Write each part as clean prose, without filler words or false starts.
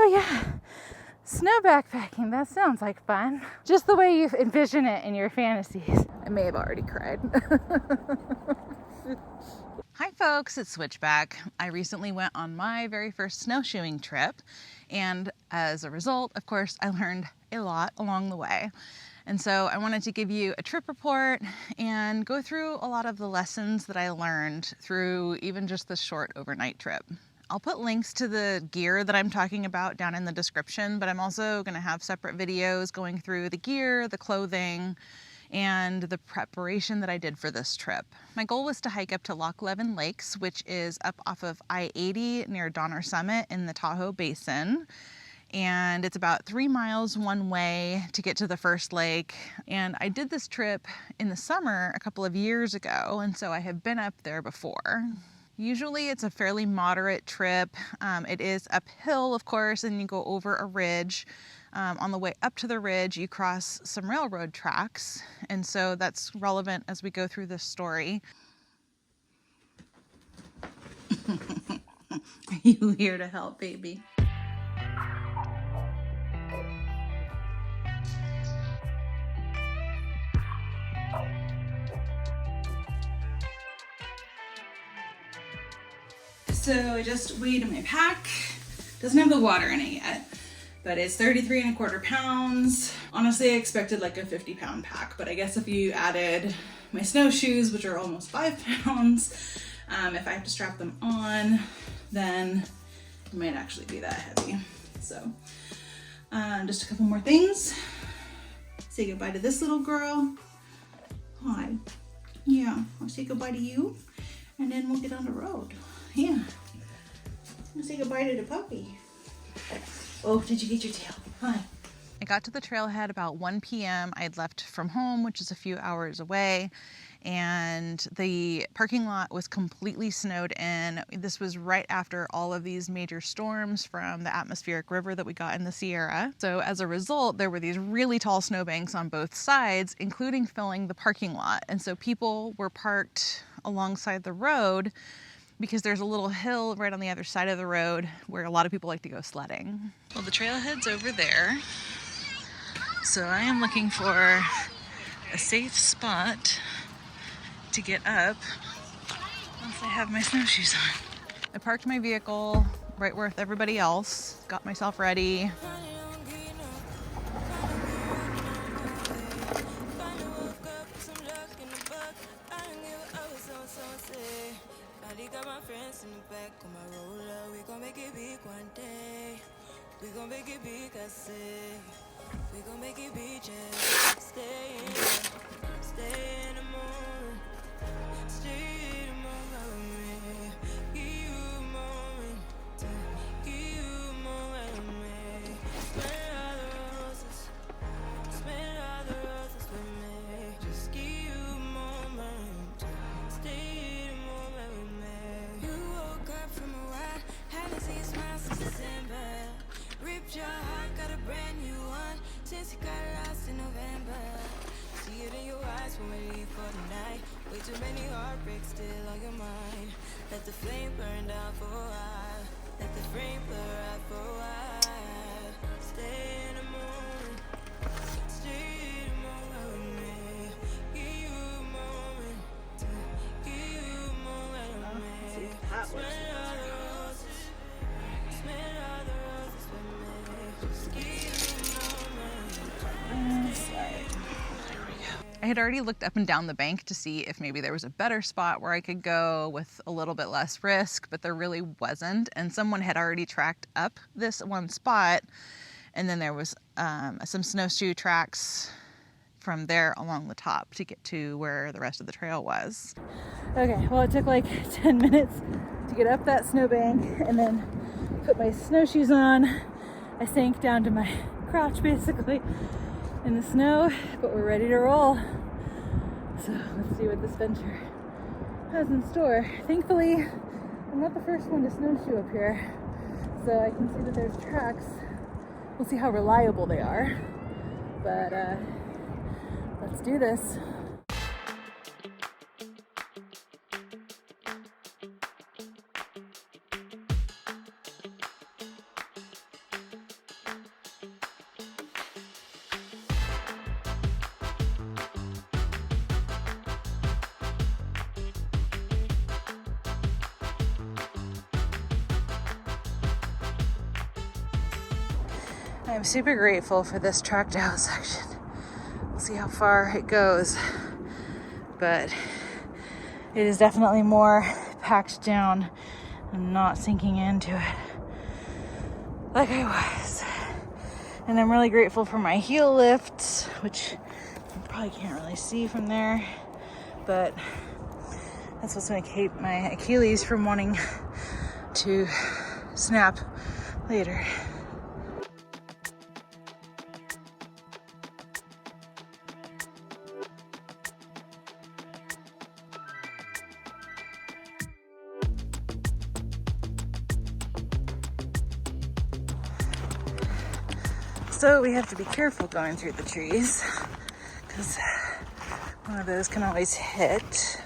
Oh yeah, snow backpacking, that sounds like fun. Just the way you envision it in your fantasies. I may have already cried. Hi folks, it's Switchback. I recently went on my very first snowshoeing trip, and as a result, of course, I learned a lot along the way. And so I wanted to give you a trip report and go through a lot of the lessons that I learned through even just this short overnight trip. I'll put links to the gear that I'm talking about down in the description, but I'm also going to have separate videos going through the gear, the clothing, and the preparation that I did for this trip. My goal was to hike up to Loch Leven Lakes, which is up off of I-80 near Donner Summit in the Tahoe Basin. And it's about 3 miles one way to get to the first lake. And I did this trip in the summer a couple of years ago, and so I have been up there before. Usually it's a fairly moderate trip. It is uphill, of course, and you go over a ridge. On the way up to the ridge, you cross some railroad tracks, and so that's relevant as we go through this story. Are you here to help, baby? So I just weighed my pack. Doesn't have the water in it yet, but it's 33¼ pounds. Honestly, I expected like a 50-pound pack, but I guess if you added my snowshoes, which are almost 5 pounds, if I have to strap them on, then it might actually be that heavy. So just a couple more things. Say goodbye to this little girl. Hi. Yeah, I'll say goodbye to you, and then we'll get on the road. Yeah. Let's say goodbye to the puppy. Oh, did you get your tail? Hi. I got to the trailhead about 1 p.m. I had left from home, which is a few hours away, and the parking lot was completely snowed in. This was right after all of these major storms from the atmospheric river that we got in the Sierra. So as a result, there were these really tall snowbanks on both sides, including filling the parking lot. And so people were parked alongside the road because there's a little hill right on the other side of the road where a lot of people like to go sledding. Well, the trailhead's over there. So I am looking for a safe spot to get up once I have my snowshoes on. I parked my vehicle right with everybody else, got myself ready. We gon' make it big, I say. We gon' make it big, just stay in the moment. Stay in the moment. Give you a moment. Give you a moment with me. Smell all the roses. Smell all the roses with me. Just give you a moment. Stay in the moment with me. You woke up from a ride. Haven't seen you smile since December. Ripped your heart, got a brand new one since you got lost in November. See it in your eyes when we leave for the night. Way too many heartbreaks still on your mind. Let the flame burn down for a while. Let the flame blur out for a while. Stay in the moment. Stay in the moment with me. Give you a moment. Give you a moment with me. Smell all the roses. Smell all the roses with me. Just give you a moment. I had already looked up and down the bank to see if maybe there was a better spot where I could go with a little bit less risk, but there really wasn't. And someone had already tracked up this one spot, and then there was some snowshoe tracks from there along the top to get to where the rest of the trail was. Okay, well, it took like 10 minutes to get up that snowbank and then put my snowshoes on. I sank down to my crotch basically in the snow, but we're ready to roll. So let's see what this venture has in store. Thankfully, I'm not the first one to snowshoe up here, so I can see that there's tracks. We'll see how reliable they are, but let's do this. I'm super grateful for this tracked out section. We'll see how far it goes, but it is definitely more packed down and not sinking into it like I was. And I'm really grateful for my heel lifts, which you probably can't really see from there, but that's what's going to keep my Achilles from wanting to snap later. So we have to be careful going through the trees because one of those can always hit.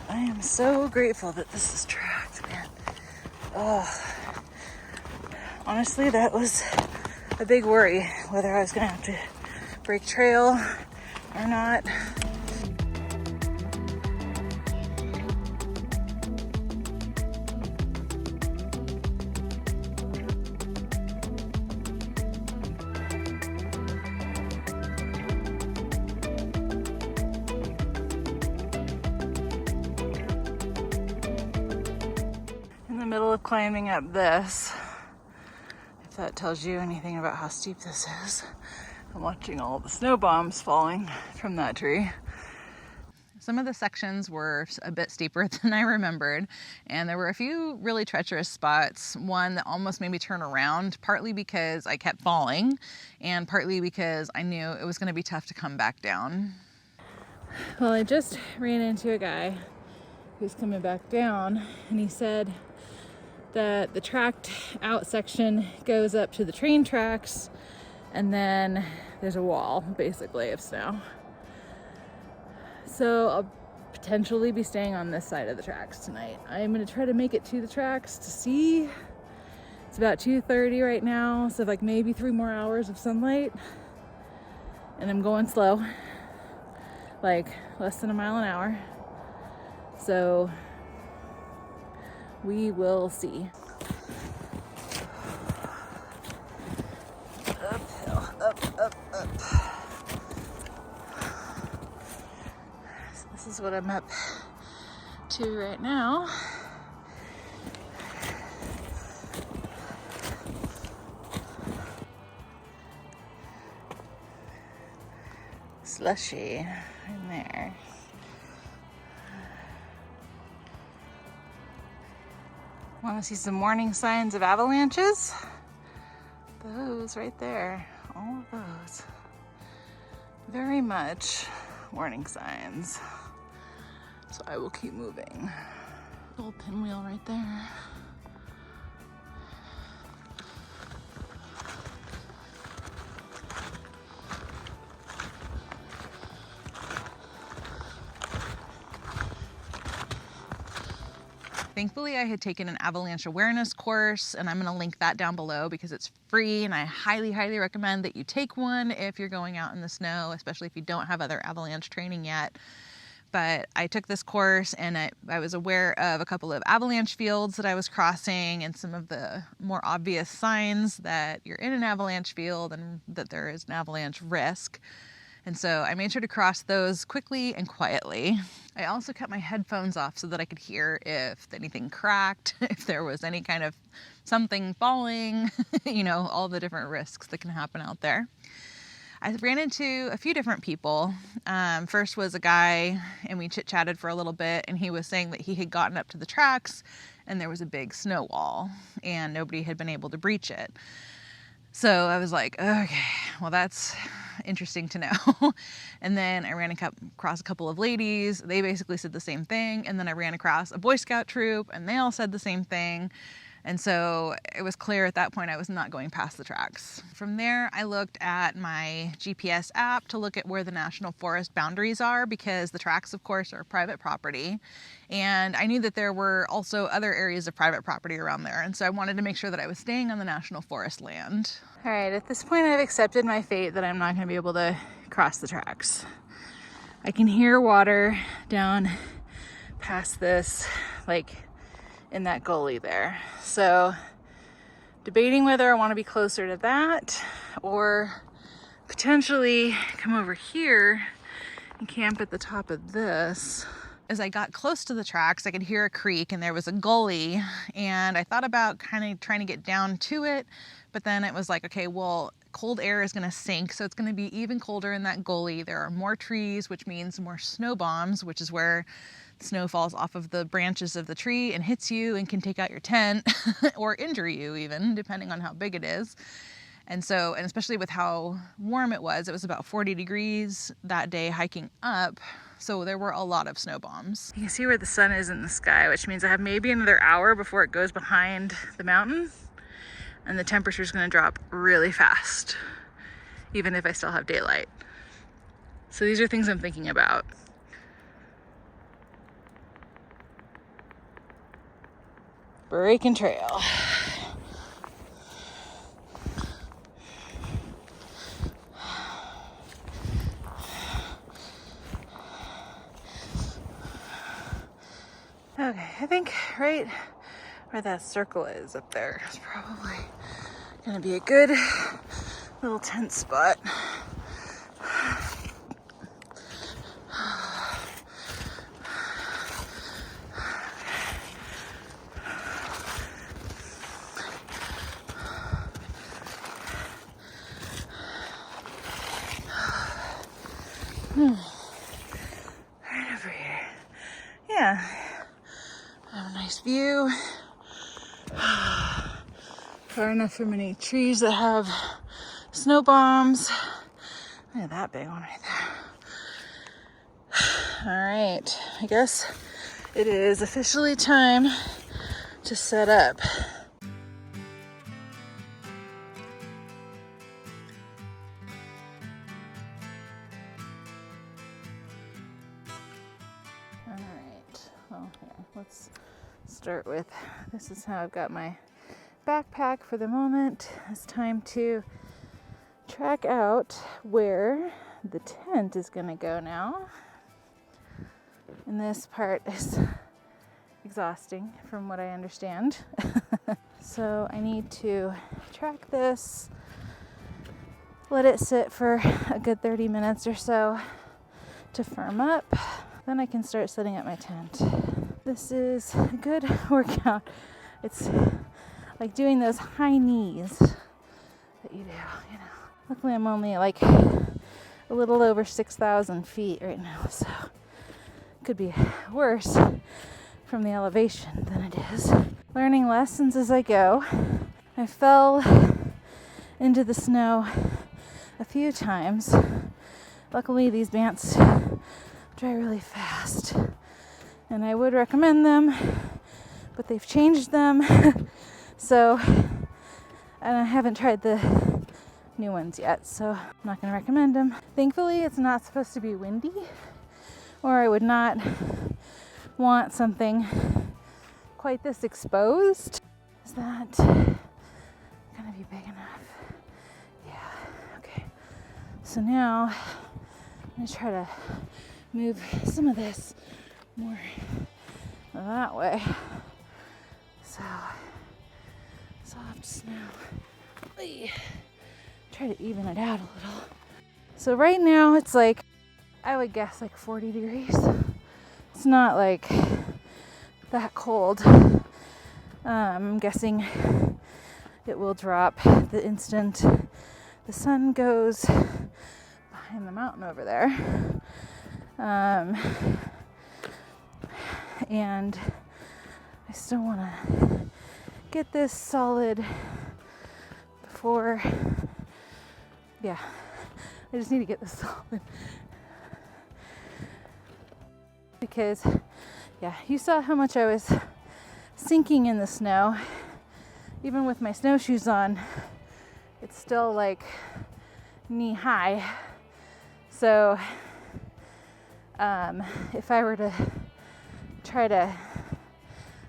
I am so grateful that this is tracked, man. Oh, honestly, that was a big worry whether I was gonna have to break trail or not. Middle of climbing up this, if that tells you anything about how steep this is. I'm watching all the snow bombs falling from that tree. Some of the sections were a bit steeper than I remembered, and there were a few really treacherous spots. One that almost made me turn around, partly because I kept falling and partly because I knew it was going to be tough to come back down. Well, I just ran into a guy who's coming back down, and he said that the tracked out section goes up to the train tracks, and then there's a wall basically of snow. So I'll potentially be staying on this side of the tracks tonight. I'm gonna try to make it to the tracks to see. It's about 2:30 right now, so like maybe 3 more hours of sunlight, and I'm going slow, like less than a mile an hour. So we will see. Uphill, up. So this is what I'm up to right now. Slushy in there. Want to see some warning signs of avalanches? Those right there, all of those. Very much warning signs. So I will keep moving. Little pinwheel right there. Thankfully, I had taken an avalanche awareness course, and I'm going to link that down below because it's free, and I highly, highly recommend that you take one if you're going out in the snow, especially if you don't have other avalanche training yet. But I took this course, and I was aware of a couple of avalanche fields that I was crossing and some of the more obvious signs that you're in an avalanche field and that there is an avalanche risk. And so I made sure to cross those quickly and quietly. I also kept my headphones off so that I could hear if anything cracked, if there was any kind of something falling, you know, all the different risks that can happen out there. I ran into a few different people. First was a guy, and we chit-chatted for a little bit, and he was saying that he had gotten up to the tracks and there was a big snow wall and nobody had been able to breach it. So I was like, okay, well, that's interesting to know. And then I ran across a couple of ladies. They basically said the same thing. And then I ran across a Boy Scout troop, and they all said the same thing. And so it was clear at that point I was not going past the tracks. From there, I looked at my GPS app to look at where the national forest boundaries are, because the tracks, of course, are private property. And I knew that there were also other areas of private property around there. And so I wanted to make sure that I was staying on the national forest land. All right, at this point, I've accepted my fate that I'm not going to be able to cross the tracks. I can hear water down past this, like in that gully there. So debating whether I want to be closer to that or potentially come over here and camp at the top of this. As I got close to the tracks, I could hear a creek and there was a gully, and I thought about kind of trying to get down to it, but then it was like, okay, well, cold air is going to sink, so it's going to be even colder in that gully. There are more trees, which means more snow bombs, which is where snow falls off of the branches of the tree and hits you and can take out your tent or injure you even, depending on how big it is. And so, and especially with how warm it was about 40 degrees that day hiking up. So there were a lot of snow bombs. You can see where the sun is in the sky, which means I have maybe another hour before it goes behind the mountain. And the temperature is going to drop really fast, even if I still have daylight. So these are things I'm thinking about. Breaking trail. Okay, I think right where that circle is up there is probably gonna be a good little tent spot. Right over here. Yeah. I have a nice view. Far enough from any trees that have snow bombs. Look at that big one right there. All right, I guess it is officially time to set up. All right, well, here, let's start with, this is how I've got my backpack for the moment. It's time to track out where the tent is gonna go now. And this part is exhausting from what I understand. So I need to track this, let it sit for a good 30 minutes or so to firm up. Then I can start setting up my tent. This is a good workout. It's like doing those high knees that you do, you know. Luckily I'm only like a little over 6,000 feet right now, so it could be worse from the elevation than it is. Learning lessons as I go. I fell into the snow a few times. Luckily these bands dry really fast, and I would recommend them, but they've changed them. So, and I haven't tried the new ones yet, so I'm not going to recommend them. Thankfully, it's not supposed to be windy, or I would not want something quite this exposed. Is that going to be big enough? Yeah, okay. So now I'm going to try to move some of this more that way. So, soft snow. Try to even it out a little. So right now it's like, I would guess like 40 degrees. It's not like that cold. I'm guessing it will drop the instant the sun goes behind the mountain over there. And I still want to get this solid before, yeah, I just need to get this solid. Because, yeah, you saw how much I was sinking in the snow. Even with my snowshoes on, it's still like knee high. So, if I were to try to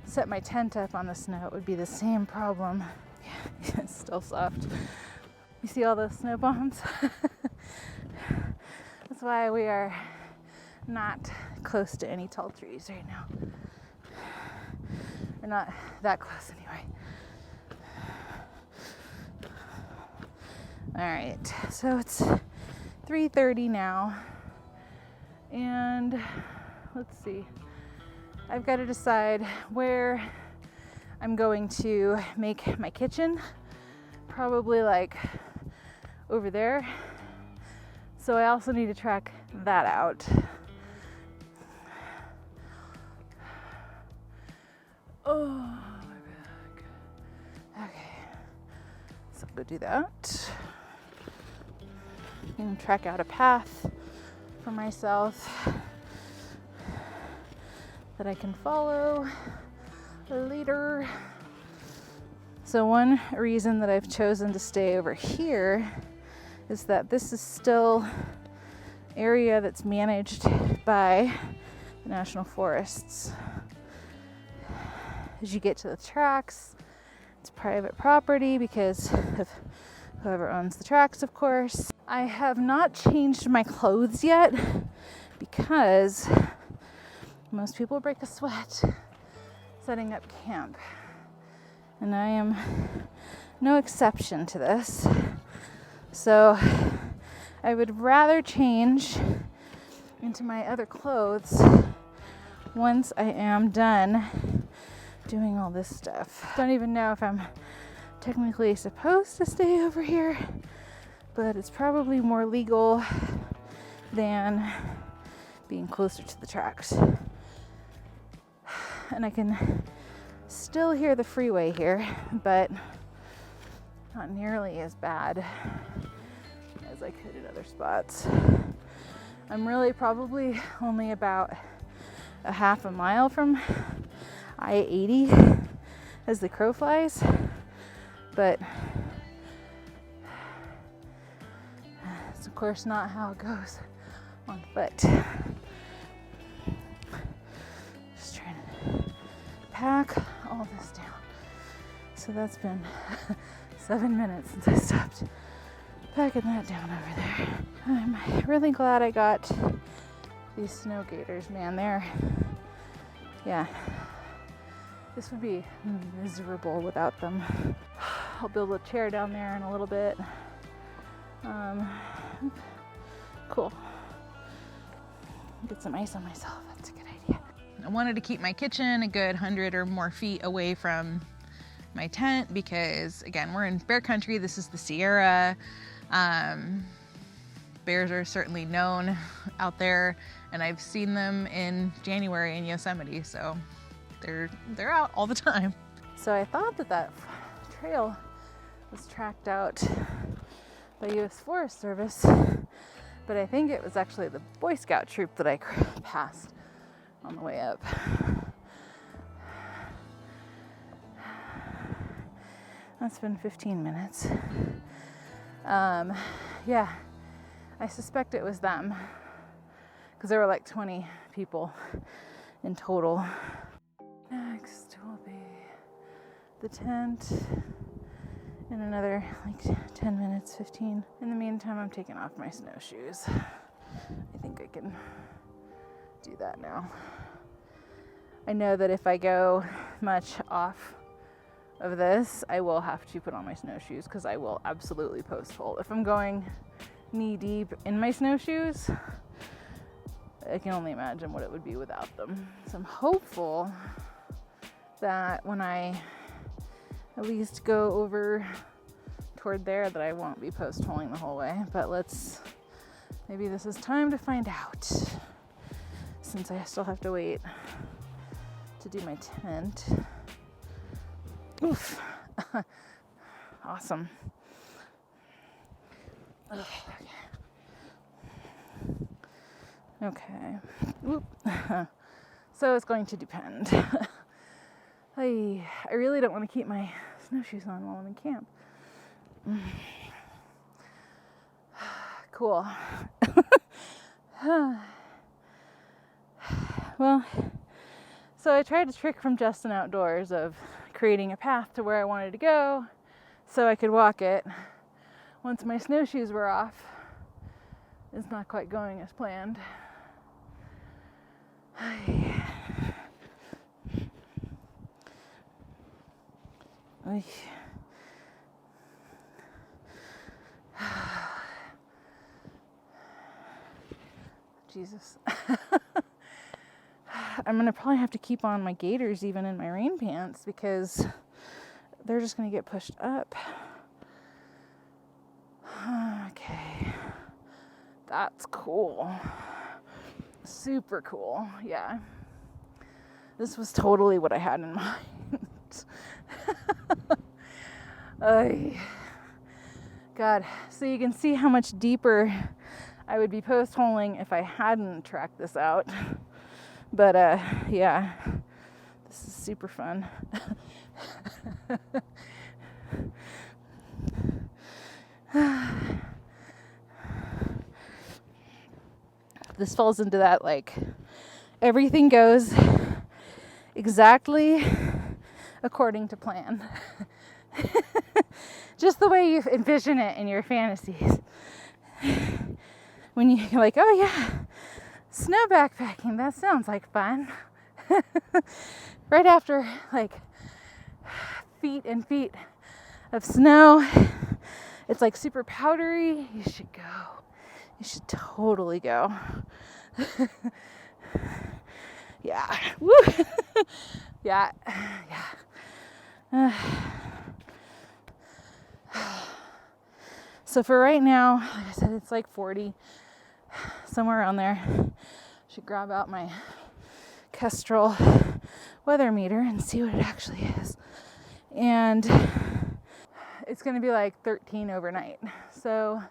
set my tent up on the snow, it would be the same problem. Yeah, it's still soft. You see all those snow bombs? That's why we are not close to any tall trees right now. Or not that close anyway. All right, so it's 3:30 now, and let's see. I've got to decide where I'm going to make my kitchen. Probably like over there. So I also need to track that out. Oh, my back. Okay, so I'll go do that. And track out a path for myself that I can follow later. So one reason that I've chosen to stay over here is that this is still area that's managed by the National Forests. As you get to the tracks, it's private property because of whoever owns the tracks, of course. I have not changed my clothes yet because most people break a sweat setting up camp. And I am no exception to this. So I would rather change into my other clothes once I am done doing all this stuff. Don't even know if I'm technically supposed to stay over here, but it's probably more legal than being closer to the tracks. And I can still hear the freeway here, but not nearly as bad as I could at other spots. I'm really probably only about a half a mile from I-80 as the crow flies, but it's of course not how it goes on foot. Just trying to pack all this down. So that's been 7 minutes since I stopped packing that down over there. I'm really glad I got these snow gators, man. Yeah, this would be miserable without them. I'll build a chair down there in a little bit. Cool. Get some ice on myself, that's a good idea. I wanted to keep my kitchen a good 100 or more feet away from my tent because, again, we're in bear country. This is the Sierra. Bears are certainly known out there, and I've seen them in January in Yosemite, so they're out all the time. So I thought that trail was tracked out by U.S. Forest Service, but I think it was actually the Boy Scout troop that I passed on the way up. That's been 15 minutes. Yeah, I suspect it was them because there were like 20 people in total. Next will be the tent in another like 10 minutes, 15. In the meantime, I'm taking off my snowshoes. I think I can do that now. I know that if I go much off of this, I will have to put on my snowshoes because I will absolutely post hole. If I'm going knee deep in my snowshoes, I can only imagine what it would be without them. So I'm hopeful that when I at least go over toward there that I won't be post holing the whole way, but maybe this is time to find out since I still have to wait to do my tent. Oof. Awesome. Ugh, okay. Oop. So it's going to depend. I really don't want to keep my snowshoes on while I'm in camp. Cool. Well, so I tried a trick from Justin Outdoors of creating a path to where I wanted to go so I could walk it. Once my snowshoes were off, it's not quite going as planned. Jesus. I'm gonna probably have to keep on my gaiters even in my rain pants because they're just gonna get pushed up. Okay. That's cool. Super cool. Yeah. This was totally what I had in mind. God. So you can see how much deeper I would be post holing if I hadn't tracked this out. But yeah. This is super fun. This falls into that, like, everything goes exactly according to plan. Just the way you envision it in your fantasies. When you're like, oh yeah, snow backpacking, that sounds like fun. Right after, like, feet and feet of snow, it's like super powdery. You should go. You should totally go. Yeah. Woo. Yeah. Yeah. So for right now, like I said, it's like 40, somewhere around there. Should grab out my Kestrel weather meter and see what it actually is. And it's going to be like 13 overnight. So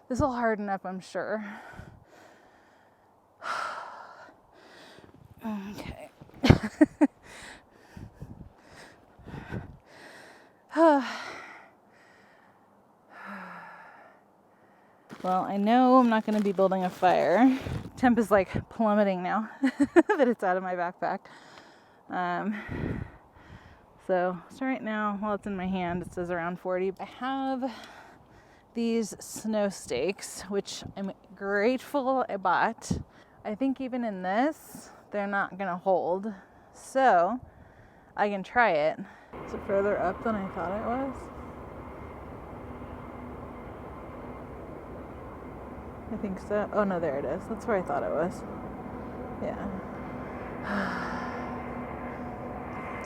this will harden up, I'm sure. Okay. Well, I know I'm not going to be building a fire. Temp is like plummeting now that it's out of my backpack. So right now, while it's in my hand, it says around 40. I have these snow stakes, which I'm grateful I bought. I think even in this, they're not gonna hold. So I can try it. Is it further up than I thought it was? I think so. Oh no, there it is. That's where I thought it was. Yeah.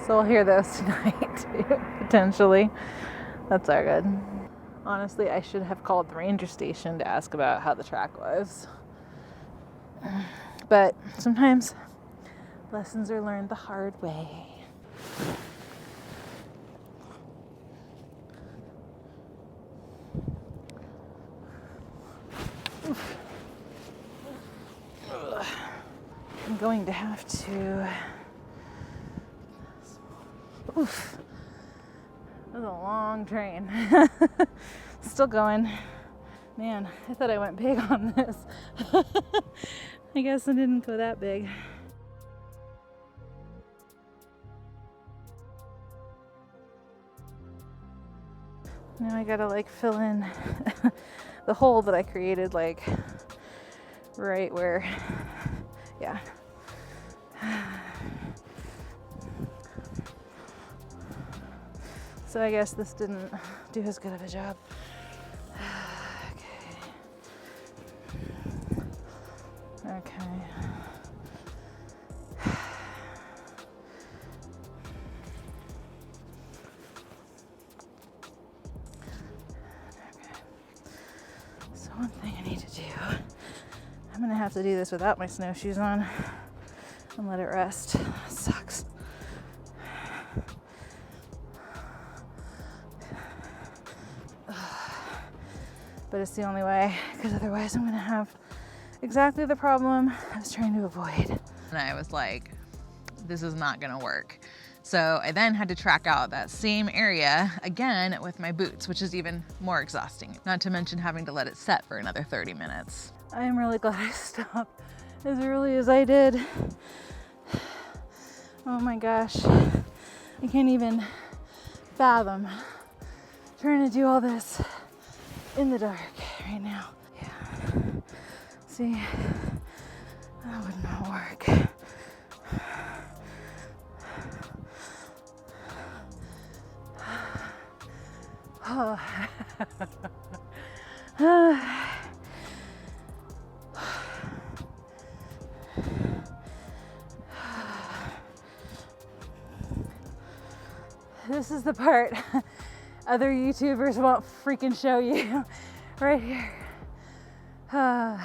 So I'll hear those tonight, potentially. That's all good. Honestly, I should have called the ranger station to ask about how the track was. But sometimes lessons are learned the hard way. I'm going to have to... Oof. That was a long train. Still going. Man, I thought I went big on this. I guess I didn't go that big. Now I gotta like fill in the hole that I created, like right where, yeah. So I guess this didn't do as good of a job. Okay. So one thing I need to do, I'm gonna have to do this without my snowshoes on and let it rest. It sucks. But it's the only way, because otherwise I'm gonna have exactly the problem I was trying to avoid. And I was like, this is not gonna work. So I then had to track out that same area again with my boots, which is even more exhausting, not to mention having to let it set for another 30 minutes. I'm really glad I stopped as early as I did. Oh my gosh, I can't even fathom trying to do all this in the dark right now. Yeah. See, that would not work. Oh. this is the part other YouTubers won't freaking show you. Right here. Ugh,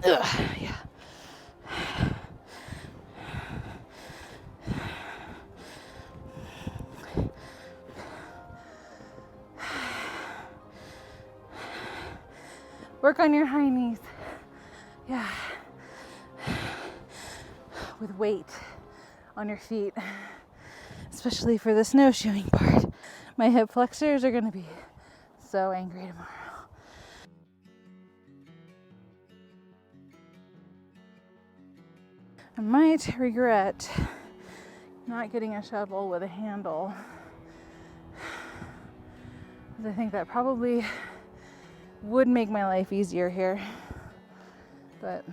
yeah. Work on your high knees. Yeah. With weight on your feet, especially for the snowshoeing part. My hip flexors are gonna be so angry tomorrow. I might regret not getting a shovel with a handle, because I think that probably would make my life easier here, but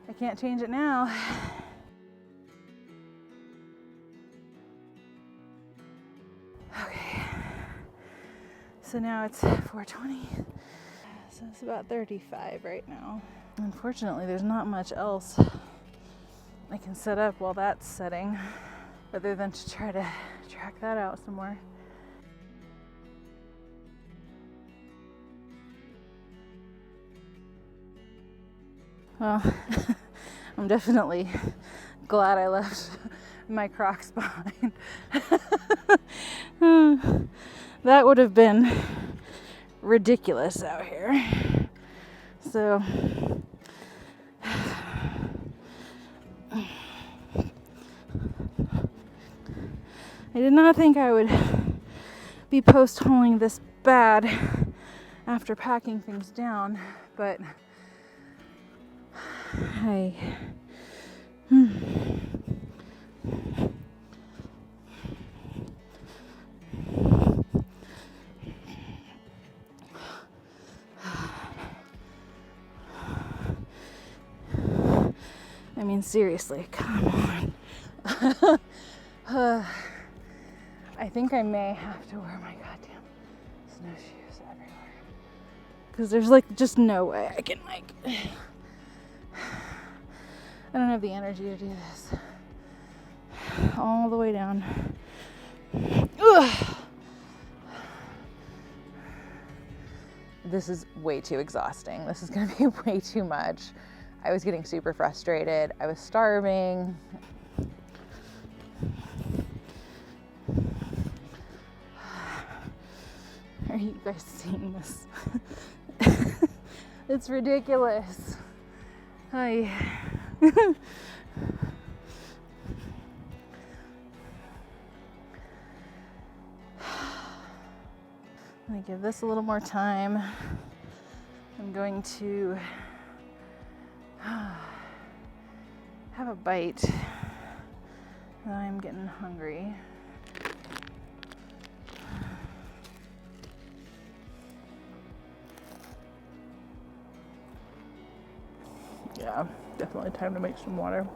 I can't change it now. Okay, so now it's 4:20, so it's about 35 right now. Unfortunately, there's not much else I can set up while that's setting, other than to try to track that out some more. Well, I'm definitely glad I left my Crocs behind. That would have been ridiculous out here. So, I did not think I would be post-holing this bad after packing things down, but I mean, seriously, come on. I think I may have to wear my goddamn snowshoes everywhere, because there's like just no way I can like, I don't have the energy to do this all the way down. Ugh. This is way too exhausting. This is gonna be way too much. I was getting super frustrated. I was starving. Are you guys seeing this? It's ridiculous. I'm gonna give this a little more time. I'm going to have a bite. I'm getting hungry. Yeah, definitely time to make some water.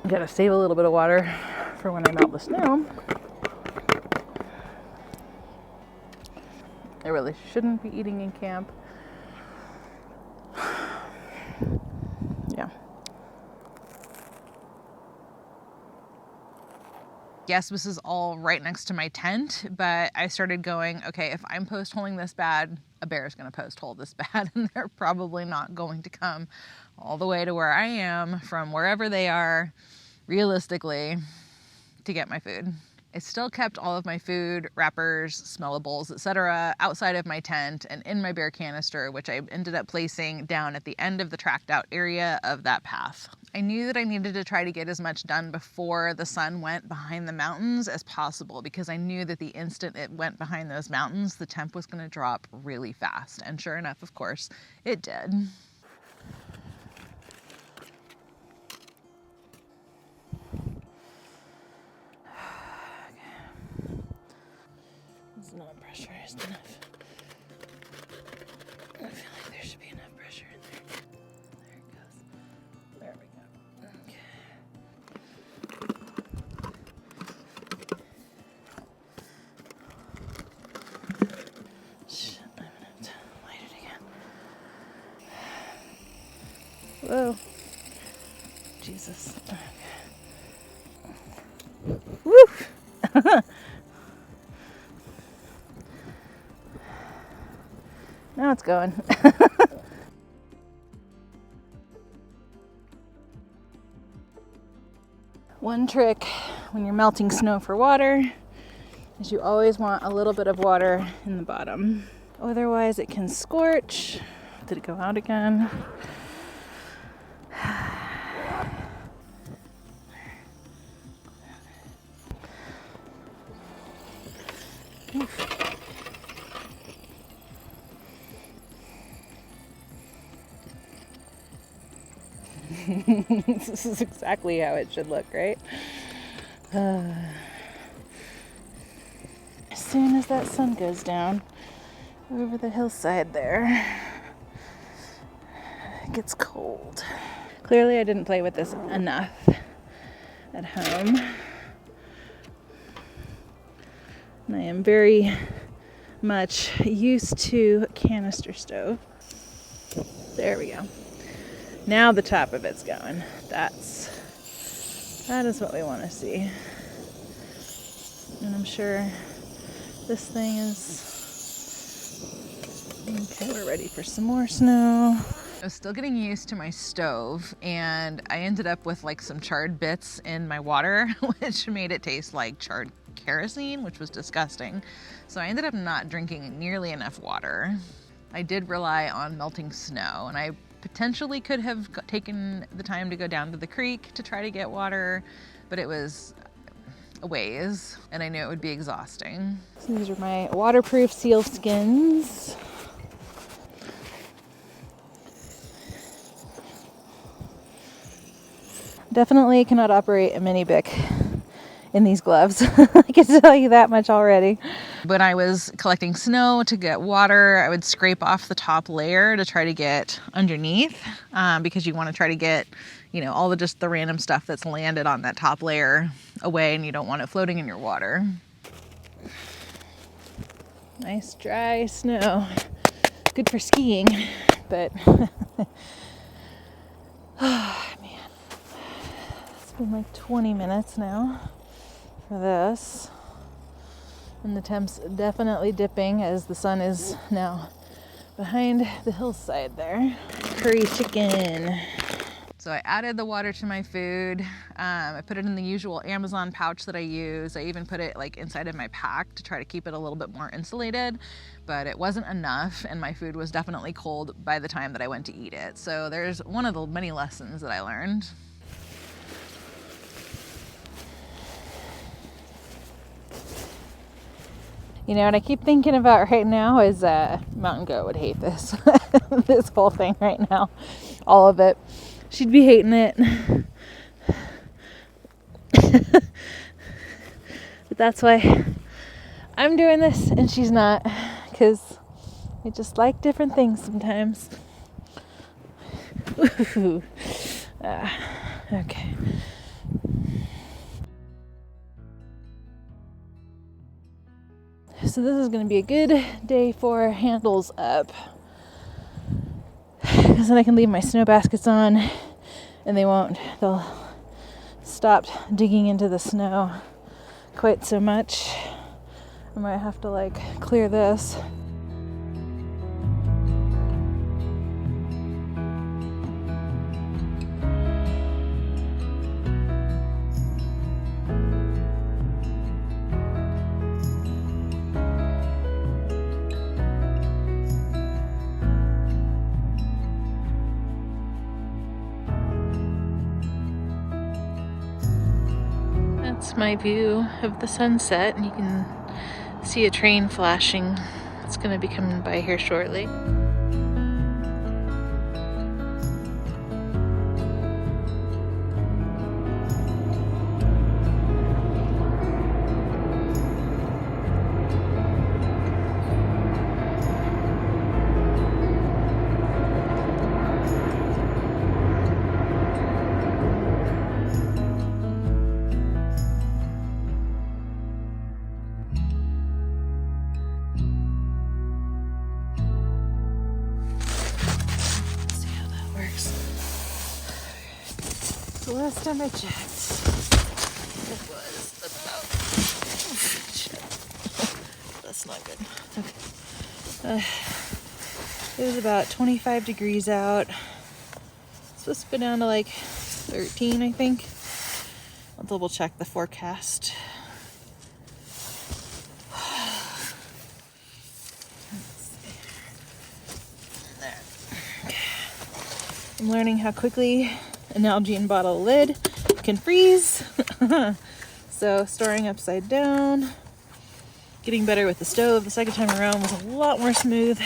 Gotta save a little bit of water for when I melt the snow. I really shouldn't be eating in camp. Yeah. Yes, this is all right next to my tent, but I started going, okay, if I'm post holing this bad, a bear is going to post hole this bad, and they're probably not going to come all the way to where I am from wherever they are, realistically, to get my food. I still kept all of my food, wrappers, smellables, etc. outside of my tent and in my bear canister, which I ended up placing down at the end of the tracked out area of that path. I knew that I needed to try to get as much done before the sun went behind the mountains as possible, because I knew that the instant it went behind those mountains, the temp was going to drop really fast. And sure enough, of course, it did. It's not pressurized enough. I feel like there should be enough pressure in there. There it goes. There we go. Okay. Shit, I'm gonna have to light it again. Whoa. this. Woo! Now it's going. One trick when you're melting snow for water is you always want a little bit of water in the bottom. Otherwise it can scorch. Did it go out again? This is exactly how it should look, right? As soon as that sun goes down over the hillside there, it gets cold. Clearly I didn't play with this enough at home. And I am very much used to a canister stove. There we go. Now the top of it's going. That is what we want to see. And I'm sure this thing is okay. We're ready for some more snow. I was still getting used to my stove, and I ended up with like some charred bits in my water, which made it taste like charred kerosene, which was disgusting. So I ended up not drinking nearly enough water. I did rely on melting snow, and I potentially could have taken the time to go down to the creek to try to get water, but it was a ways, and I knew it would be exhausting. So these are my waterproof seal skins. Definitely cannot operate a mini Bic in these gloves. I can tell you that much already. When I was collecting snow to get water, I would scrape off the top layer to try to get underneath, because you want to try to get, you know, all the random stuff that's landed on that top layer away, and you don't want it floating in your water. Nice dry snow. Good for skiing, but oh man. It's been like 20 minutes now for this. And the temp's definitely dipping as the sun is now behind the hillside there. Curry chicken. So I added the water to my food. I put it in the usual Amazon pouch that I use. I even put it like inside of my pack to try to keep it a little bit more insulated, but it wasn't enough, and my food was definitely cold by the time that I went to eat it. So there's one of the many lessons that I learned. You know what I keep thinking about right now is Mountain Goat would hate this. This whole thing right now. All of it. She'd be hating it. But that's why I'm doing this and she's not. Because we just like different things sometimes. Ooh. Okay. So this is going to be a good day for handles up, because then I can leave my snow baskets on and they'll stop digging into the snow quite so much. I might have to like clear this. That's my view of the sunset, and you can see a train flashing. It's going to be coming by here shortly. last time I checked, it was about, shit, that's not good. Okay. It was about 25 degrees out. It's supposed to go down to like 13, I think. I'll double check the forecast. I'm learning how quickly an Nalgene bottle lid can freeze. So storing upside down, getting better with the stove. The second time around was a lot more smooth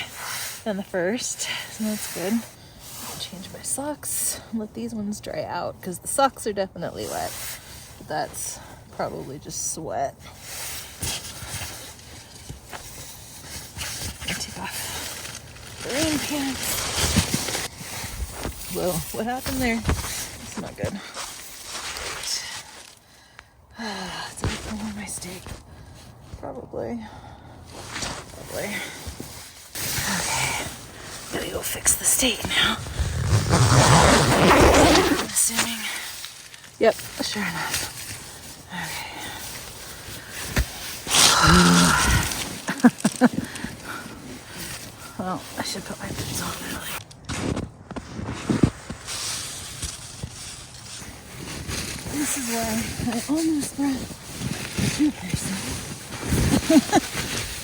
than the first, so that's good. I'll change my socks and let these ones dry out because the socks are definitely wet, but that's probably just sweat. I'll take off the rain pants. Whoa, what happened there? It's not good. Did I pull on my steak? Probably. Okay. Gotta go fix the steak now. I'm assuming. Yep, sure enough. Okay. Well, I should put my boots on really. This is why I almost brought a 2-person.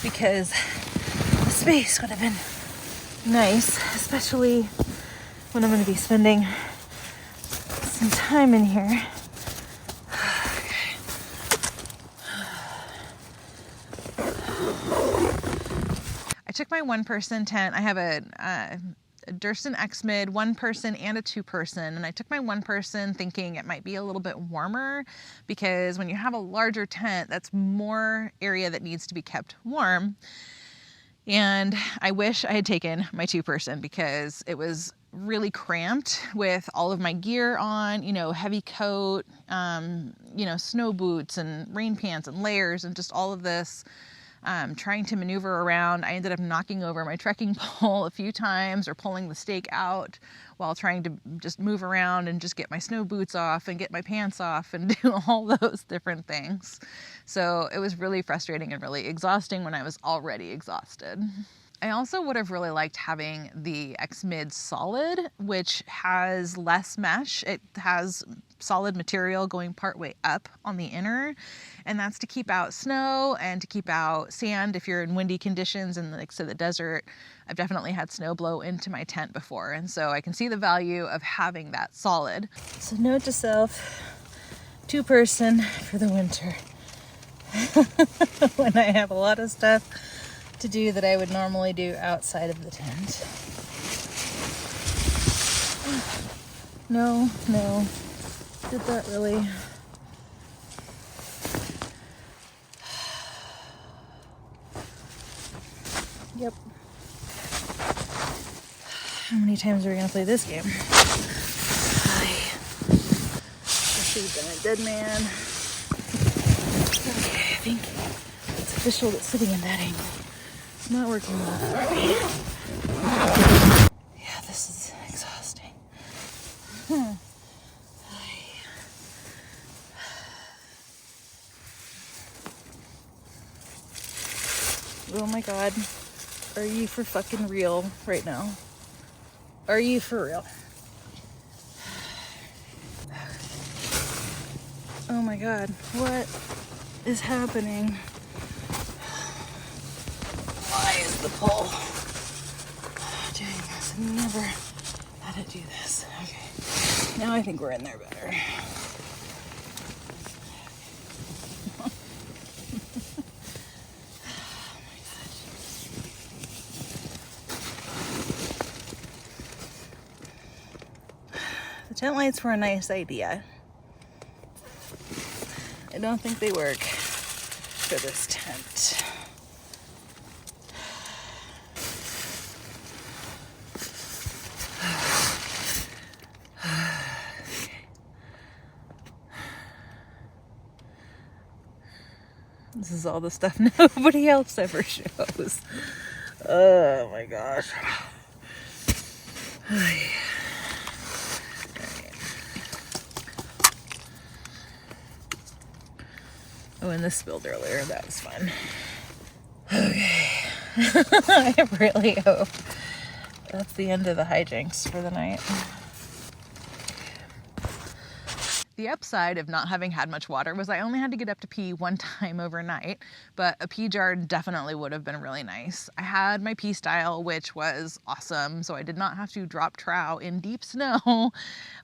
Because the space would have been nice, especially when I'm going to be spending some time in here. I took my 1-person tent. I have a Durston X-Mid 1-person and a 2-person, and I took my 1-person thinking it might be a little bit warmer because when you have a larger tent, that's more area that needs to be kept warm. And I wish I had taken my 2-person because it was really cramped with all of my gear on, you know, heavy coat, you know, snow boots and rain pants and layers and just all of this. Trying to maneuver around. I ended up knocking over my trekking pole a few times or pulling the stake out while trying to just move around and just get my snow boots off and get my pants off and do all those different things. So it was really frustrating and really exhausting when I was already exhausted. I also would have really liked having the X-Mid Solid, which has less mesh. It has solid material going partway up on the inner, and that's to keep out snow and to keep out sand if you're in windy conditions and like the desert. I've definitely had snow blow into my tent before, and so I can see the value of having that solid. So note to self, 2-person for the winter. When I have a lot of stuff to do that I would normally do outside of the tent. No. Did that really? Yep. How many times are we gonna play this game? Let's see, been a dead man. Okay, I think it's official that sitting in that angle is not working well for me. Yeah, this is exhausting. Oh my god. Are you for fucking real right now? Are you for real? Oh my god. What is happening? Why is the pole doing this? I've never had it do this. Okay. Now I think we're in there better. Tent lights were a nice idea. I don't think they work for this tent. This is all the stuff nobody else ever shows. Oh my gosh. Oh, and this spilled earlier. That was fun. Okay. I really hope that's the end of the hijinks for the night. The upside of not having had much water was I only had to get up to pee one time overnight, but a pee jar definitely would have been really nice. I had my pee style, which was awesome, so I did not have to drop trow in deep snow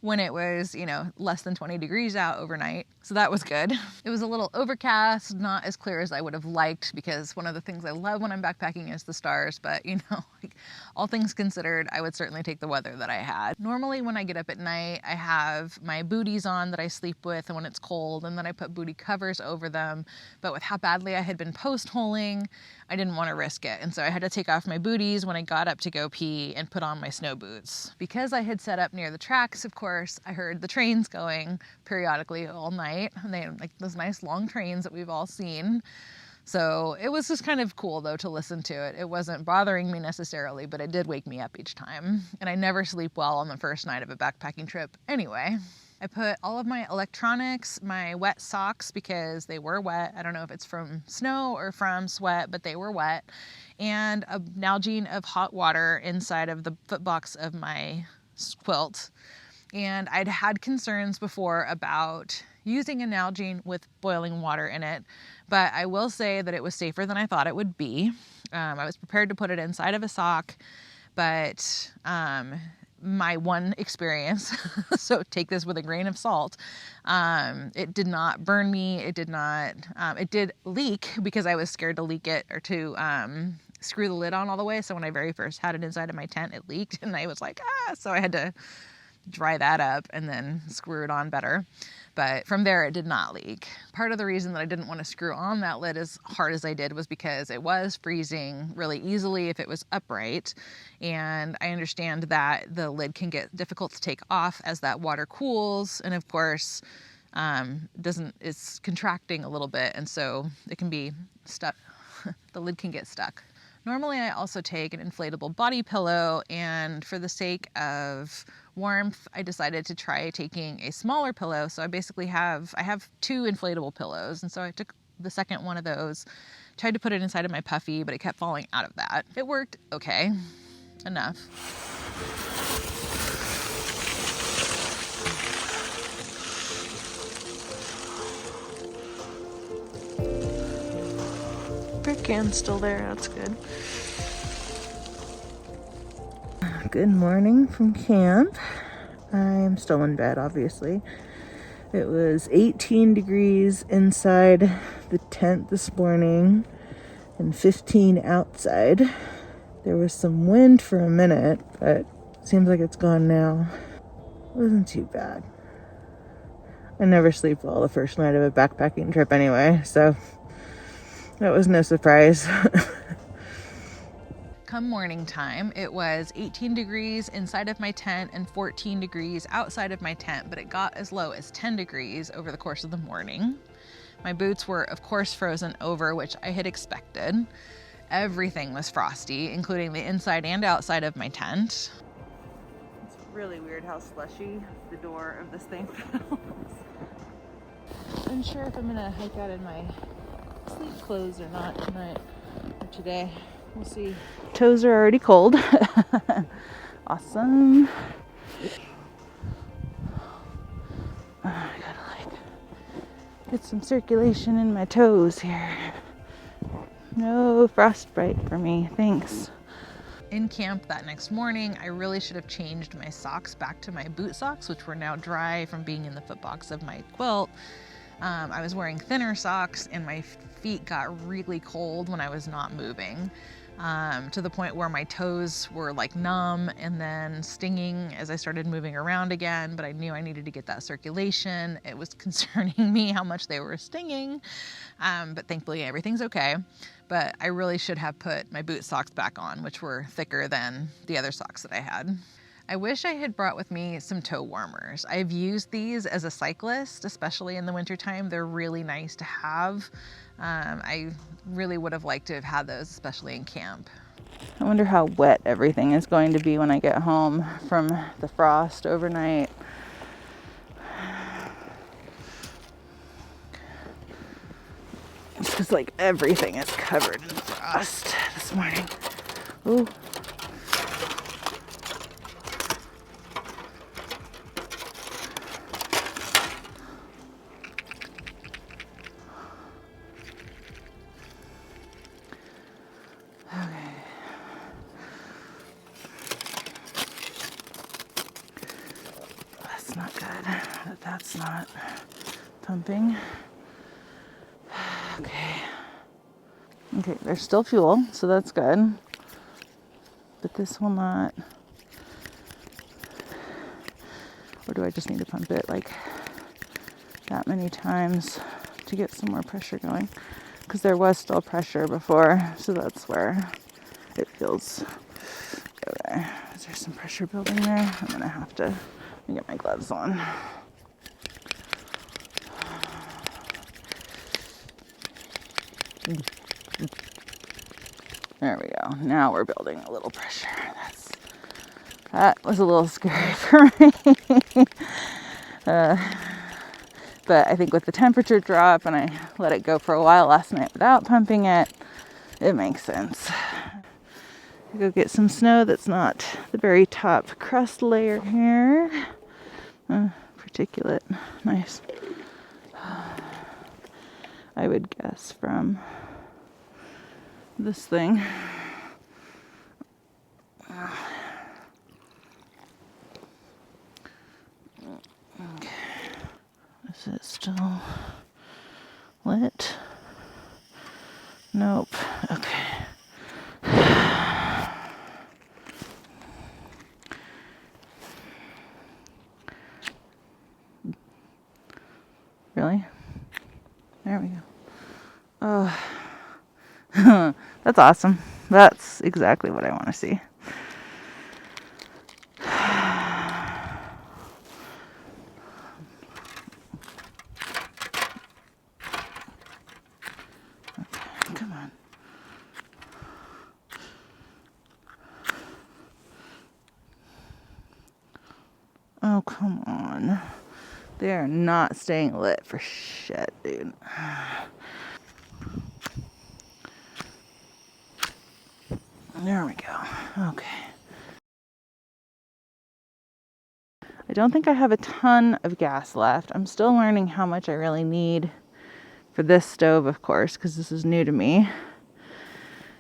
when it was, you know, less than 20 degrees out overnight, so that was good. It was a little overcast, not as clear as I would have liked, because one of the things I love when I'm backpacking is the stars, but you know, like, all things considered, I would certainly take the weather that I had. Normally when I get up at night, I have my booties on that I sleep with when it's cold, and then I put booty covers over them, but with how badly I had been post-holing, I didn't want to risk it, and so I had to take off my booties when I got up to go pee and put on my snow boots. Because I had set up near the tracks, of course, I heard the trains going periodically all night, and they had like those nice long trains that we've all seen. So it was just kind of cool though to listen to it. It wasn't bothering me necessarily, but it did wake me up each time. And I never sleep well on the first night of a backpacking trip anyway. I put all of my electronics, my wet socks, because they were wet. I don't know if it's from snow or from sweat, but they were wet. And a Nalgene of hot water inside of the footbox of my quilt. And I'd had concerns before about using a Nalgene with boiling water in it, but I will say that it was safer than I thought it would be. I was prepared to put it inside of a sock, but my one experience, so take this with a grain of salt, it did not burn me. It did not, it did leak because I was scared to leak it or to screw the lid on all the way. So when I very first had it inside of my tent, it leaked and I was like, so I had to dry that up and then screw it on better. But from there, it did not leak. Part of the reason that I didn't want to screw on that lid as hard as I did was because it was freezing really easily if it was upright. And I understand that the lid can get difficult to take off as that water cools. And of course, it's contracting a little bit. And so it can be stuck. The lid can get stuck. Normally, I also take an inflatable body pillow, and for the sake of warmth, I decided to try taking a smaller pillow. So I basically have 2 inflatable pillows, and so I took the second one of those, tried to put it inside of my puffy, but it kept falling out of that. It worked okay, enough. Brick can's still there, that's good. Good morning from camp. I'm still in bed, obviously. It was 18 degrees inside the tent this morning and 15 outside. There was some wind for a minute, but it seems like it's gone now. It wasn't too bad. I never sleep well the first night of a backpacking trip anyway, so that was no surprise. Come morning time, it was 18 degrees inside of my tent and 14 degrees outside of my tent, but it got as low as 10 degrees over the course of the morning. My boots were, of course, frozen over, which I had expected. Everything was frosty, including the inside and outside of my tent. It's really weird how slushy the door of this thing feels. I'm unsure if I'm gonna hike out in my sleep clothes or not tonight or today. We'll see. Toes are already cold. Awesome. I gotta get some circulation in my toes here. No frostbite for me, thanks. In camp that next morning, I really should have changed my socks back to my boot socks, which were now dry from being in the footbox of my quilt. I was wearing thinner socks and my feet got really cold when I was not moving, to the point where my toes were like numb and then stinging as I started moving around again, but I knew I needed to get that circulation. It was concerning me how much they were stinging, but thankfully everything's okay. But I really should have put my boot socks back on, which were thicker than the other socks that I had. I wish I had brought with me some toe warmers. I've used these as a cyclist, especially in the wintertime. They're really nice to have. I really would have liked to have had those, especially in camp. I wonder how wet everything is going to be when I get home from the frost overnight. because like everything is covered in frost this morning. Ooh. That's not good. That's not pumping. Okay. Okay, there's still fuel, so that's good. But this will not. Or do I just need to pump it like that many times to get some more pressure going? Because there was still pressure before, so that's where it feels. Okay. Is there some pressure building there? I'm gonna have to get my gloves on. There we go. Now we're building a little pressure. That was a little scary for me. But I think with the temperature drop and I let it go for a while last night without pumping it, it makes sense. Go get some snow that's not the very top crust layer here. Particulate. Nice. I would guess from this thing. Okay. Is it still lit? Nope. Okay. Really? There we go. Oh, that's awesome. That's exactly what I want to see. Okay, come on. Oh, come on. They are not staying lit for shit, dude. There we go. Okay. I don't think I have a ton of gas left. I'm still learning how much I really need for this stove, of course, because this is new to me.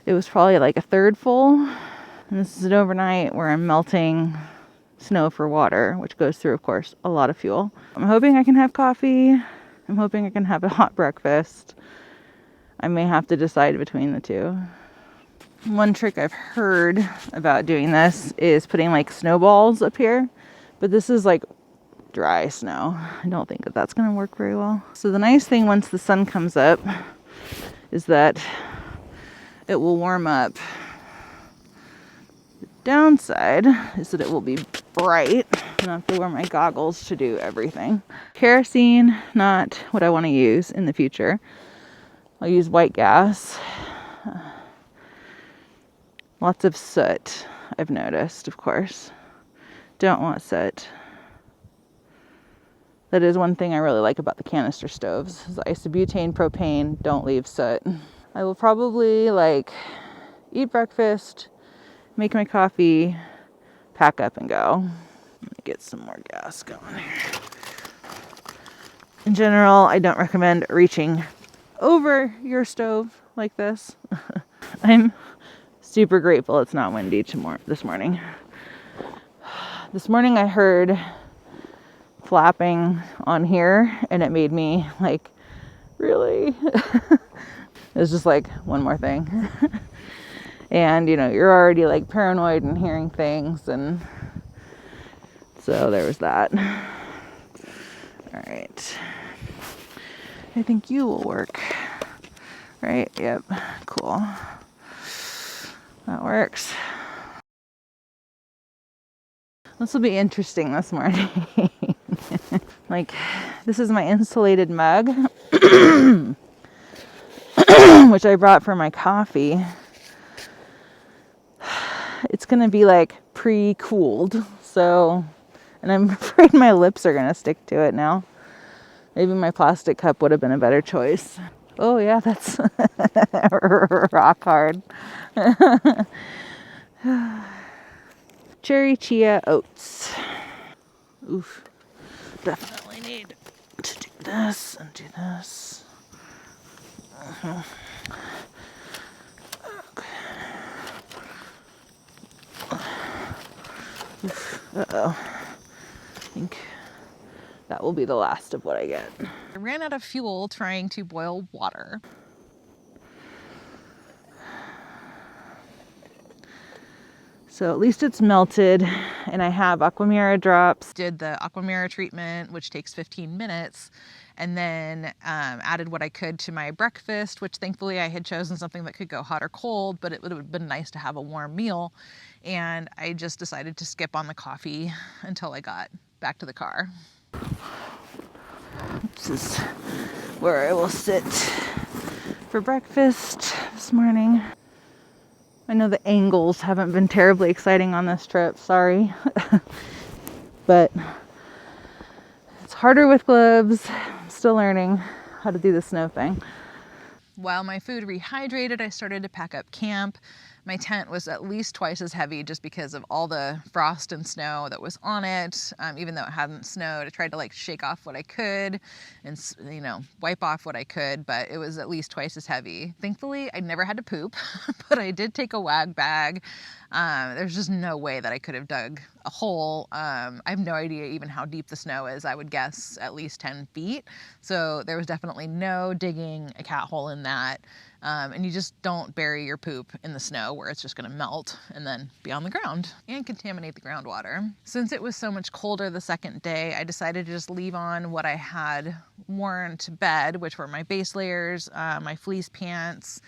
It was probably like a third full. And this is an overnight where I'm melting snow for water, which goes through, of course, a lot of fuel. I'm hoping I can have coffee. I'm hoping I can have a hot breakfast. I may have to decide between the two. One trick I've heard about doing this is putting like snowballs up here, but this is like dry snow. I don't think that that's going to work very well. So the nice thing once the sun comes up is that it will warm up. The downside is that it will be bright and I have to wear my goggles to do everything. Kerosene, not what I want to use in the future. I'll use white gas. Lots of soot, I've noticed, of course. Don't want soot. That is one thing I really like about the canister stoves. Is isobutane, propane, don't leave soot. I will probably eat breakfast, make my coffee, pack up and go. Let me get some more gas going here. In general, I don't recommend reaching over your stove like this. I'm super grateful it's not windy this morning. This morning I heard flapping on here and it made me really? It was just one more thing. And you're already paranoid and hearing things, and so there was that. All right. I think you will work. Right? Yep. Cool. That works. This will be interesting this morning. This is my insulated mug, which I brought for my coffee. It's gonna be pre-cooled, so, and I'm afraid my lips are gonna stick to it now. Maybe my plastic cup would have been a better choice. Oh yeah, that's rock hard. Cherry chia oats. Oof. Definitely need to do this and do this. Okay. Uh-oh. I think that will be the last of what I get. I ran out of fuel trying to boil water. So at least it's melted, and I have Aquamira drops. Did the Aquamira treatment, which takes 15 minutes, and then added what I could to my breakfast, which thankfully I had chosen something that could go hot or cold, but it would have been nice to have a warm meal. And I just decided to skip on the coffee until I got back to the car. This is where I will sit for breakfast this morning. I know the angles haven't been terribly exciting on this trip, sorry. But it's harder with gloves. I'm still learning how to do the snow thing. While my food rehydrated, I started to pack up camp. My tent was at least twice as heavy just because of all the frost and snow that was on it. Even though it hadn't snowed, I tried to like shake off what I could and, you know, wipe off what I could, but it was at least twice as heavy. Thankfully, I never had to poop, but I did take a wag bag. There's just no way that I could have dug a hole. I have no idea even how deep the snow is. I would guess at least 10 feet. So there was definitely no digging a cat hole in that. And you just don't bury your poop in the snow where it's just going to melt and then be on the ground and contaminate the groundwater. Since it was so much colder the second day, I decided to just leave on what I had worn to bed, which were my base layers, my fleece pants,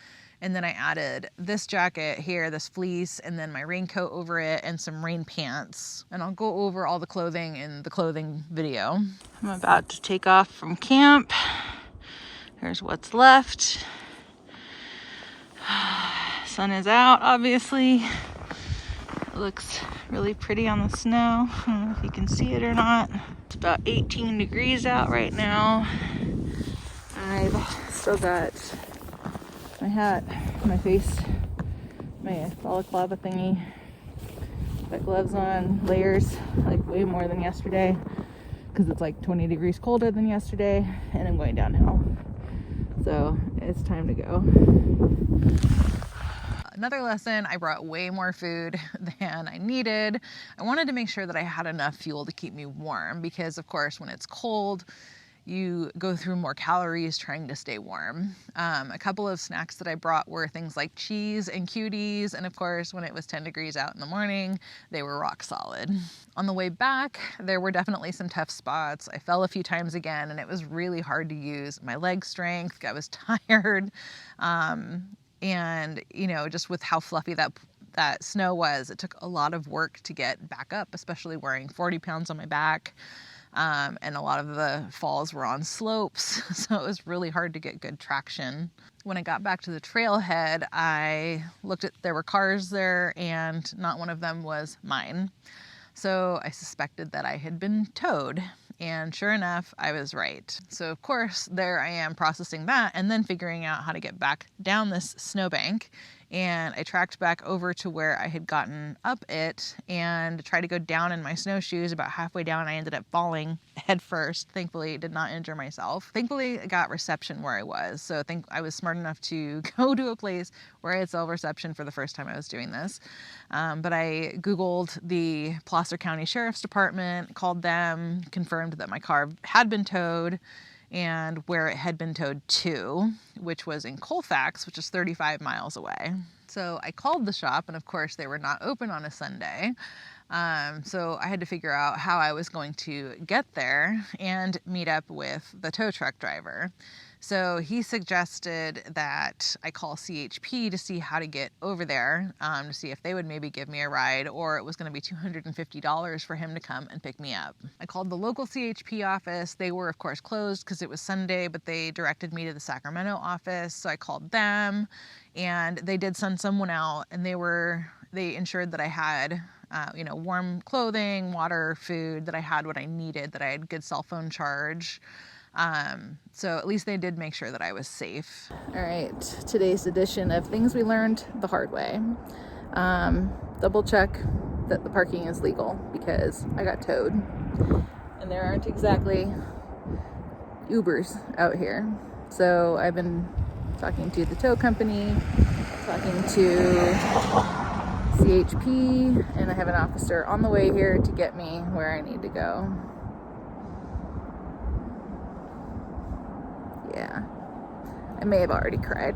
and then I added this jacket here, this fleece, and then my raincoat over it and some rain pants. And I'll go over all the clothing in the clothing video. I'm about to take off from camp. Here's what's left. Sun is out, obviously. It looks really pretty on the snow. I don't know if you can see it or not. It's about 18 degrees out right now. I've still got my hat, my face, my balaclava thingy. Got gloves on, layers, like way more than yesterday because it's like 20 degrees colder than yesterday, and I'm going downhill. So it's time to go. Another lesson, I brought way more food than I needed. I wanted to make sure that I had enough fuel to keep me warm because, of course, when it's cold, you go through more calories trying to stay warm. A couple of snacks that I brought were things like cheese and cuties, and of course, when it was 10 degrees out in the morning, they were rock solid. On the way back, there were definitely some tough spots. I fell a few times again, and it was really hard to use my leg strength. I was tired. And, you know, just with how fluffy that snow was, it took a lot of work to get back up, especially wearing 40 pounds on my back. And a lot of the falls were on slopes, so it was really hard to get good traction. When I got back to the trailhead, I looked at, there were cars there, and not one of them was mine. So I suspected that I had been towed. And sure enough, I was right. So of course, there I am processing that and then figuring out how to get back down this snowbank. And I tracked back over to where I had gotten up it and tried to go down in my snowshoes. About halfway down, I ended up falling head first. Thankfully, did not injure myself. Thankfully, I got reception where I was. So I was smart enough to go to a place where I had cell reception for the first time I was doing this. But I Googled the Placer County Sheriff's Department, called them, confirmed that my car had been towed, and where it had been towed to, which was in Colfax, which is 35 miles away. So I called the shop, and of course they were not open on a Sunday. So I had to figure out how I was going to get there and meet up with the tow truck driver. So he suggested that I call CHP to see how to get over there, to see if they would maybe give me a ride, or it was going to be $250 for him to come and pick me up. I called the local CHP office. They were, of course, closed because it was Sunday, but they directed me to the Sacramento office. So I called them, and they did send someone out, and they ensured that I had warm clothing, water, food, that I had what I needed, that I had good cell phone charge. So at least they did make sure that I was safe. All right, today's edition of things we learned the hard way. Double check that the parking is legal because I got towed and there aren't exactly Ubers out here. So I've been talking to the tow company, talking to CHP, and I have an officer on the way here to get me where I need to go. Yeah, I may have already cried.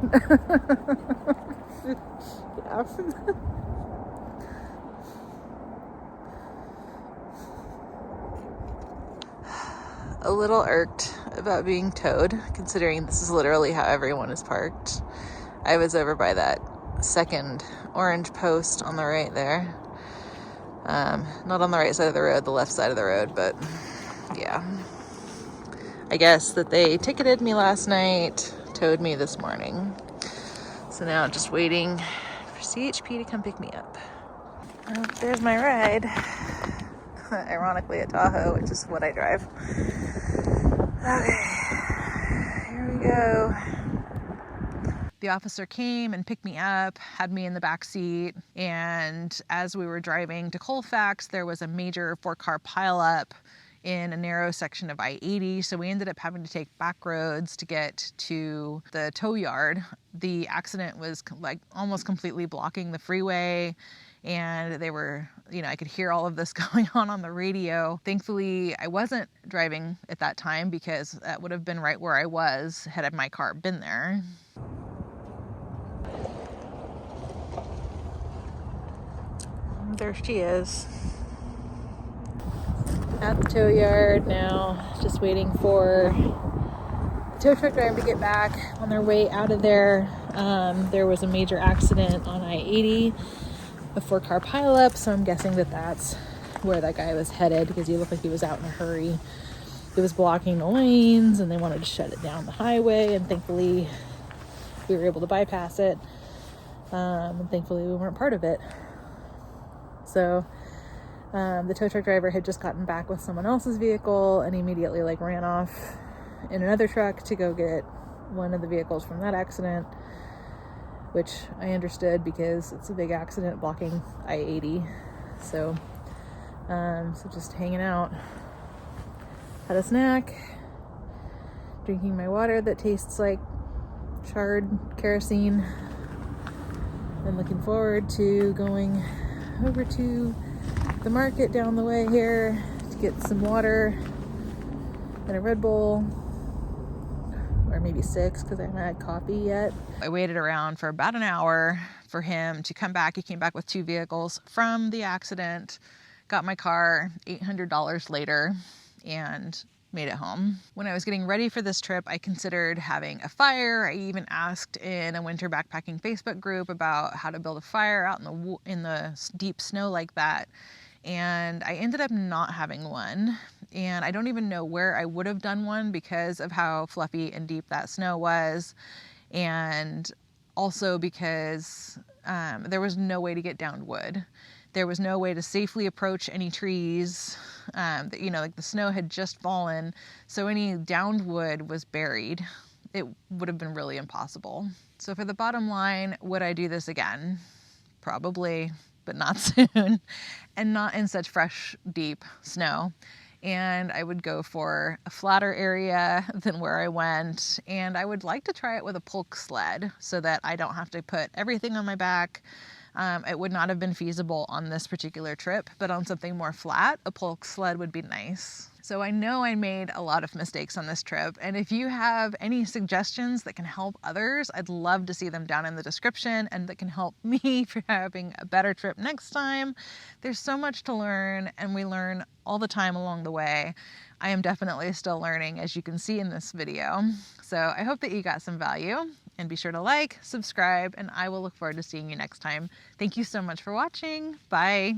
Yeah. A little irked about being towed, considering this is literally how everyone is parked. I was over by that second orange post on the right there. Not on the right side of the road, the left side of the road, but yeah. I guess that they ticketed me last night, towed me this morning. So now I'm just waiting for CHP to come pick me up. There's my ride. Ironically, a Tahoe, which is what I drive. Okay, here we go. The officer came and picked me up, had me in the back seat, and as we were driving to Colfax, there was a major 4-car pileup in a narrow section of I-80, so we ended up having to take back roads to get to the tow yard. The accident was like almost completely blocking the freeway, and they were, I could hear all of this going on the radio. Thankfully, I wasn't driving at that time because that would have been right where I was had my car been there. There she is. At the tow yard now, just waiting for the tow truck driver to get back. On their way out of there, there was a major accident on I-80, a 4-car pileup, so I'm guessing that that's where that guy was headed because he looked like he was out in a hurry. It was blocking the lanes and they wanted to shut it down the highway, and thankfully we were able to bypass it, and thankfully we weren't part of it. So the tow truck driver had just gotten back with someone else's vehicle and immediately ran off in another truck to go get one of the vehicles from that accident, which I understood because it's a big accident blocking I-80. So just hanging out. Had a snack, drinking my water that tastes like charred kerosene, and looking forward to going over to the market down the way here to get some water and a Red Bull, or maybe 6 because I haven't had coffee yet. I waited around for about an hour for him to come back. He came back with 2 vehicles from the accident, got my car $800 later, and made it home. When I was getting ready for this trip, I considered having a fire. I even asked in a winter backpacking Facebook group about how to build a fire out in the deep snow like that. And I ended up not having one. And I don't even know where I would have done one because of how fluffy and deep that snow was. And also because there was no way to get down wood. There was no way to safely approach any trees. The snow had just fallen, so any downed wood was buried. It would have been really impossible. So for the bottom line, would I do this again? Probably, but not soon, and not in such fresh, deep snow. And I would go for a flatter area than where I went, and I would like to try it with a pulk sled so that I don't have to put everything on my back. It would not have been feasible on this particular trip, but on something more flat, a pulk sled would be nice. So I know I made a lot of mistakes on this trip, and if you have any suggestions that can help others, I'd love to see them down in the description and that can help me for having a better trip next time. There's so much to learn, and we learn all the time along the way. I am definitely still learning, as you can see in this video. So I hope that you got some value, and be sure to like, subscribe, and I will look forward to seeing you next time. Thank you so much for watching. Bye.